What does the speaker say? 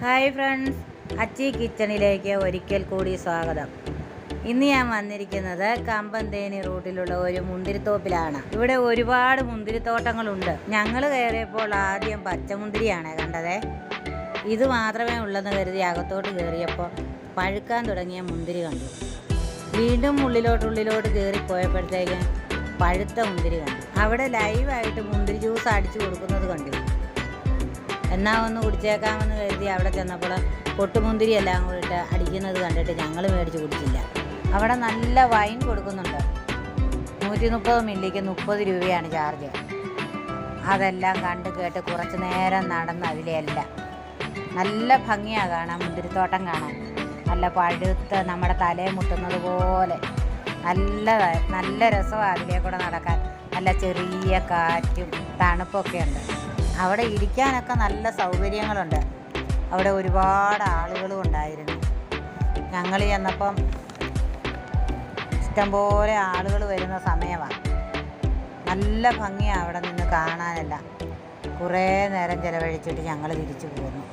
Hi friends, അച്ചി കിച്ചണിലേക്ക് ഒരിക്കൽ കൂടി സ്വാഗതം. ഇന്ന് ഞാൻ വന്നിരിക്കുന്നത് കമ്പന്തേനി റൂട്ടിലുള്ള ഒരു മുന്തിരിത്തോപ്പിലാണ്. ഇവിടെ ഒരുപാട് മുന്തിരിത്തോട്ടങ്ങളുണ്ട്. ഞങ്ങൾ കയറിയപ്പോൾ ആദ്യം പച്ചമുന്തിരിയാണ് കണ്ടത്. ഇത് മാത്രമേ ഉള്ളെന്ന് കരുതി അകത്തോട്ട് കയറിയപ്പോൾ പഴുക്കാൻ തുടങ്ങിയ മുന്തിരി കണ്ടു. വീണ്ടും ഉള്ളിലോട്ട് കയറിപ്പോയപ്പോഴത്തേക്ക് പഴുത്ത മുന്തിരി കണ്ടു. അവിടെ ലൈവായിട്ട് മുന്തിരി ജ്യൂസ് അടിച്ചു കൊടുക്കുന്നത് കണ്ടു. എന്നാൽ ഒന്ന് കുടിച്ചേക്കാമെന്ന് കരുതി അവിടെ ചെന്നപ്പോൾ പൊട്ടുമുന്തിരി എല്ലാം കൂടിയിട്ട് അടിക്കുന്നത് കണ്ടിട്ട് ഞങ്ങൾ മേടിച്ച് കുടിച്ചില്ല. അവിടെ നല്ല വൈൻ കൊടുക്കുന്നുണ്ട്. 130 മില്ലിക്ക് 30 രൂപയാണ് ചാർജ്. അതെല്ലാം കണ്ട് കേട്ട് കുറച്ച് നേരം നടന്ന് അതിലെല്ലാം നല്ല ഭംഗിയാണ് കാണാൻ. മുന്തിരിത്തോട്ടം കാണാൻ നല്ല പഴുത്ത് നമ്മുടെ തലയെ മുട്ടുന്നത് പോലെ നല്ല രസമാണ് അതിലേക്കൂടെ നടക്കാൻ. നല്ല ചെറിയ കാറ്റും തണുപ്പൊക്കെ ഉണ്ട്. അവിടെ ഇരിക്കാനൊക്കെ നല്ല സൗകര്യങ്ങളുണ്ട്. അവിടെ ഒരുപാട് ആളുകളും ഉണ്ടായിരുന്നു. ഞങ്ങൾ ചെന്നപ്പം ഇഷ്ടംപോലെ ആളുകൾ വരുന്ന സമയമാണ്. നല്ല ഭംഗിയാണ് അവിടെ നിന്ന് കാണാനെല്ലാം. കുറേ നേരം ചിലവഴിച്ചിട്ട് ഞങ്ങൾ തിരിച്ചു പോന്നു.